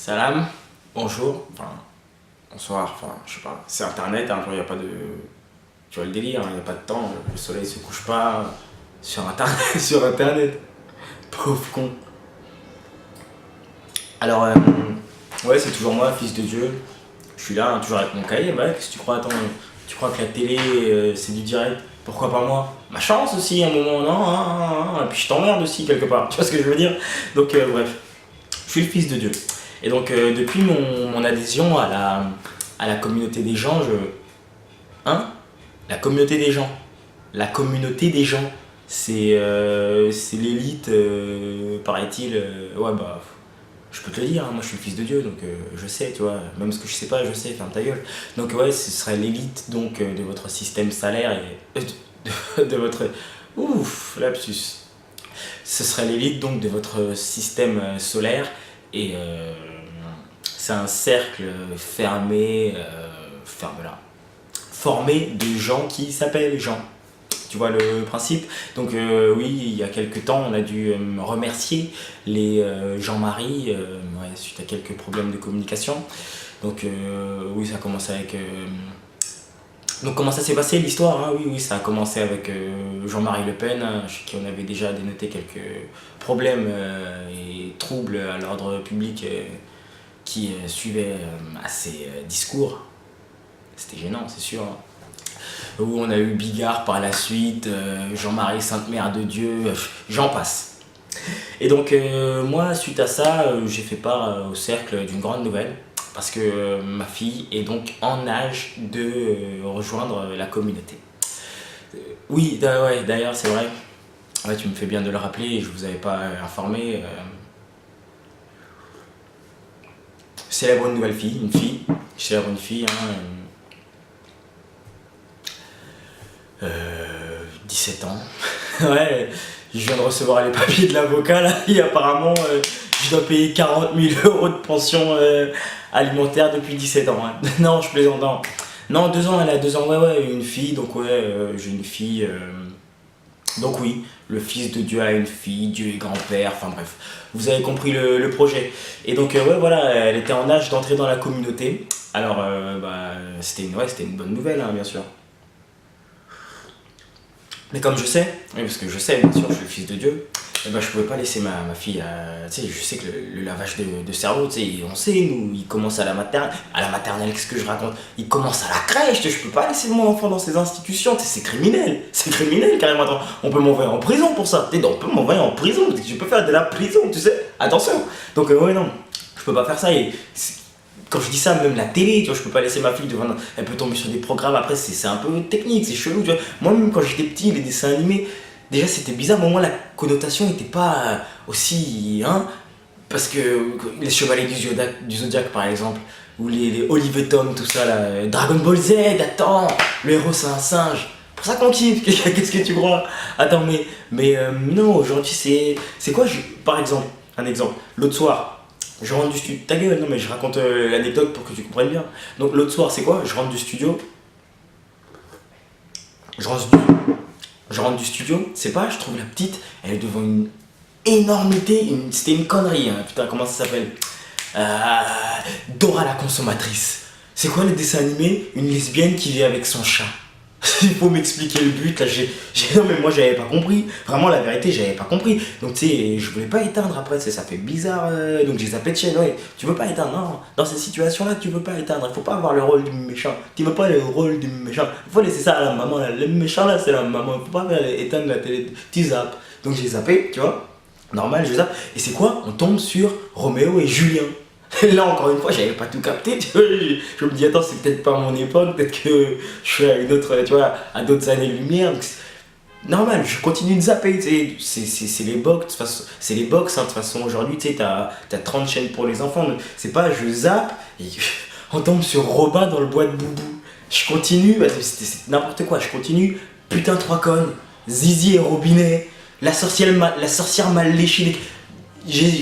Salam, bonjour, enfin, bonsoir, enfin, je sais pas, c'est internet, hein, il n'y a pas de... Tu vois le délire, il n'y a pas de temps, le soleil se couche pas sur internet, sur internet, pauvre con. Alors, ouais, c'est toujours moi, fils de Dieu, je suis là, hein, toujours avec mon cahier, bah, qu'est-ce que tu crois, attends, tu crois que la télé, c'est du direct, pourquoi pas moi? Ma chance aussi, à un moment, non, et puis je t'emmerde aussi, quelque part, tu vois ce que je veux dire? Donc, bref, je suis le fils de Dieu. Et donc, depuis mon adhésion à la communauté des gens, Hein? La communauté des gens. La communauté des gens. C'est l'élite, paraît-il. Ouais, bah, je peux te le dire, hein, moi je suis le fils de Dieu, donc je sais, tu vois. Même ce que je sais pas, je sais, ferme ta gueule. Donc, ouais, ce serait l'élite donc de votre système salaire et. De votre. Ouf, lapsus. Ce serait l'élite donc de votre système solaire et c'est un cercle fermé, ferme là, formé de gens qui s'appellent Jean. Tu vois le principe. Donc oui, il y a quelques temps, on a dû remercier les Jean-Marie ouais, suite à quelques problèmes de communication. Donc oui, ça a commencé avec... donc comment ça s'est passé l'histoire, hein? Oui, oui, ça a commencé avec Jean-Marie Le Pen, hein, chez qui on avait déjà dénoté quelques problèmes et troubles à l'ordre public qui suivaient à ses discours. C'était gênant, c'est sûr, hein. Où on a eu Bigard par la suite, Jean-Marie Sainte-Mère de Dieu, j'en passe. Et donc moi, suite à ça, j'ai fait part au cercle d'une grande nouvelle, parce que ma fille est donc en âge de rejoindre la communauté. Oui, ouais, d'ailleurs, c'est vrai. Ouais, tu me fais bien de le rappeler, je vous avais pas informé. C'est la bonne nouvelle fille, une fille. Je célèbre une fille, hein, 17 ans. Ouais, je viens de recevoir les papiers de l'avocat là, et apparemment je dois payer 40 000 euros de pension alimentaire depuis 17 ans, hein. Non, je plaisante, non. Non, 2 ans, elle a 2 ans, ouais, ouais, une fille, donc ouais, j'ai une fille. Donc oui, le fils de Dieu a une fille, Dieu est grand-père, enfin bref, vous avez compris le projet. Et donc ouais, voilà, elle était en âge d'entrer dans la communauté. Alors, bah, c'était une bonne nouvelle, hein, bien sûr. Mais comme je sais, oui, parce que je sais, bien sûr, je suis le fils de Dieu, eh ben, je pouvais pas laisser ma fille tu sais, je sais que le lavage de cerveau, tu sais, on sait, nous, il commence à la maternelle, qu'est-ce que je raconte? Il commence à la crèche, tu sais, je peux pas laisser mon enfant dans ces institutions, tu sais, c'est criminel carrément, attends, on peut m'envoyer en prison pour ça, tu sais, on peut m'envoyer en prison, je peux faire de la prison, tu sais, attention. Donc, ouais, non, je peux pas faire ça, et quand je dis ça, même la télé, tu vois, je peux pas laisser ma fille devant. Elle peut tomber sur des programmes, après, c'est un peu technique, c'est chelou, tu vois. Moi-même, quand j'étais petit, les dessins animés, déjà, c'était bizarre, mais au moins, la connotation était pas aussi. Hein, parce que les Chevaliers du Zodiac, par exemple, ou les Olive Tom, tout ça, là, Dragon Ball Z, attends, le héros, c'est un singe. Pour ça qu'on kiffe, qu'est-ce que tu crois? Attends, mais non, aujourd'hui, c'est quoi, par exemple, un exemple, l'autre soir. Je rentre du studio. Ta gueule, non mais je raconte l'anecdote pour que tu comprennes bien. Donc l'autre soir, c'est quoi? Je rentre du studio. Je rentre du, je rentre du studio. C'est pas, je trouve la petite, elle est devant une énormité. C'était une connerie, hein. Putain, comment ça s'appelle? Dora la consommatrice. C'est quoi le dessin animé? Une lesbienne qui vit avec son chat. Il faut m'expliquer le but là, non mais moi j'avais pas compris, vraiment la vérité j'avais pas compris, donc tu sais je voulais pas éteindre après, ça fait bizarre, donc j'ai zappé de chaîne, ouais, tu veux pas éteindre, non, dans ces situations là tu veux pas éteindre, il faut pas avoir le rôle du méchant, tu veux pas le rôle du méchant, il faut laisser ça à la maman, là. Le méchant là c'est la maman, il faut pas éteindre la télé, tu zappes, donc j'ai zappé, tu vois, normal je zappe, et c'est quoi? On tombe sur Roméo et Julien. Là encore une fois j'avais pas tout capté, tu vois, je me dis attends c'est peut-être pas mon époque, peut-être que je suis à une autre, tu vois, à d'autres années-lumière, donc normal, je continue de zapper, tu sais, c'est les box, de toute façon, c'est les box, hein, de toute façon aujourd'hui tu sais t'as 30 chaînes pour les enfants, donc c'est pas je zappe et on tombe sur Robin dans le bois de boubou, je continue, bah, c'est n'importe quoi, je continue, putain 3 connes, Zizi et Robinet, la sorcière mal léchée,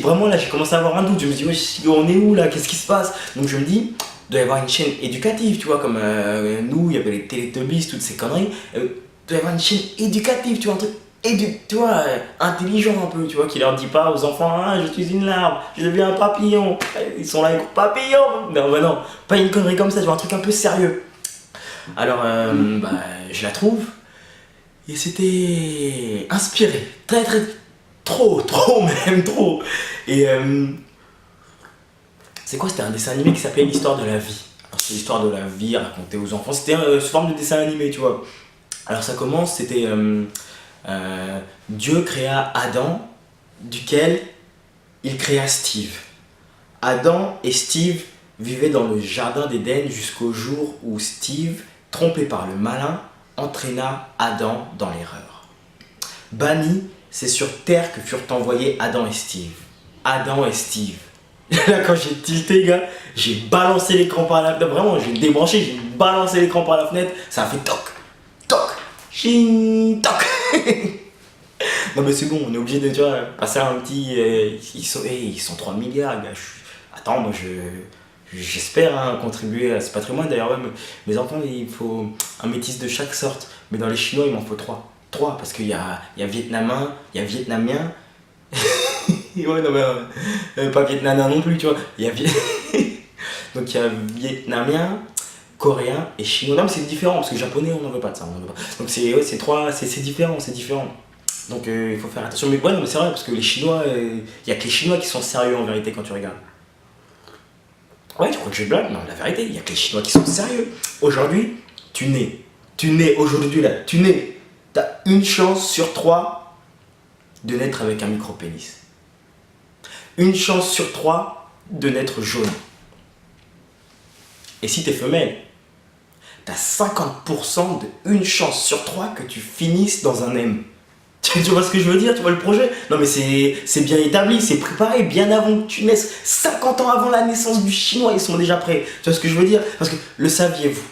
vraiment là j'ai commencé à avoir un doute, je me dis ouais, on est où là, qu'est-ce qui se passe, donc je me dis il doit y avoir une chaîne éducative, tu vois, comme nous il y avait les Télétubbies, toutes ces conneries, il doit y avoir une chaîne éducative, tu vois, un truc et tu vois, intelligent un peu, tu vois, qui leur dit pas aux enfants, ah, je suis une larve, je deviens un papillon. Ils sont là, ils courent, papillon. Non, bah non, pas une connerie comme ça, tu vois, un truc un peu sérieux. Alors, bah, je la trouve, et c'était inspiré, très très, trop même, trop. Et c'est quoi, c'était un dessin animé qui s'appelait l'histoire de la vie. Alors, c'est l'histoire de la vie racontée aux enfants, c'était sous forme de dessin animé, tu vois. Alors ça commence, c'était Dieu créa Adam, duquel il créa Steve. Adam et Steve vivaient dans le jardin d'Éden jusqu'au jour où Steve, trompé par le malin, entraîna Adam dans l'erreur. Bannis, c'est sur terre que furent envoyés Adam et Steve. Adam et Steve. Là, quand j'ai tilté, gars, j'ai balancé l'écran par la fenêtre. Vraiment, j'ai débranché, j'ai balancé l'écran par la fenêtre. Ça a fait toc, toc, ching, toc. Non, mais c'est bon, on est obligé de, tu vois, passer un petit. Ils sont 3 milliards, gars. Attends, moi, j'espère contribuer à ce patrimoine. D'ailleurs, ouais, mes enfants, il faut un métis de chaque sorte. Mais dans les Chinois, il m'en faut 3. 3, parce qu'il y a vietnamien, il y a vietnamien. Ouais, non, mais pas vietnamien non plus, tu vois. Donc il y a vietnamien, coréen et chinois. Non, mais c'est différent parce que japonais, on n'en veut pas de ça. On en veut pas. Donc c'est ouais, c'est trois, c'est différent, c'est différent. Donc il faut faire attention. Mais ouais, non, mais c'est vrai parce que les Chinois, il y a que les Chinois qui sont sérieux en vérité quand tu regardes. Ouais, tu crois que je blague? Non, la vérité, il y a que les Chinois qui sont sérieux. Aujourd'hui, tu nais aujourd'hui là, tu nais. T'as une chance sur 3 de naître avec un micro-pénis. Une chance sur 3 de naître jaune. Et si t'es femelle, t'as 50% de une chance sur 3 que tu finisses dans un M. Tu vois ce que je veux dire? Tu vois le projet? Non mais c'est bien établi, c'est préparé bien avant que tu naisses. 50 ans avant la naissance du chinois, ils sont déjà prêts. Tu vois ce que je veux dire? Parce que, le saviez-vous?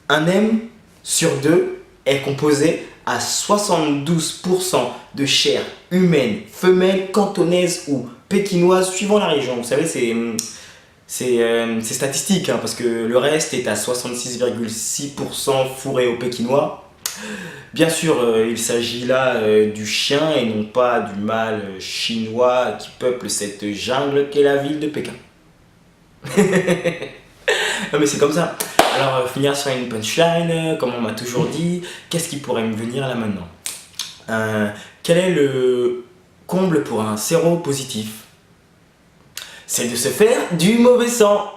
Un M sur 2 est composé à 72% de chair humaine, femelle, cantonaise ou pékinoise, suivant la région. Vous savez, c'est statistique, parce que le reste est à 66,6% fourré au pékinois. Bien sûr, il s'agit là du chien et non pas du mâle chinois qui peuple cette jungle qu'est la ville de Pékin. Non mais c'est comme ça. Alors finir sur une punchline, comme on m'a toujours dit, qu'est-ce qui pourrait me venir là maintenant? Quel est le comble pour un séropositif? C'est de se faire du mauvais sang.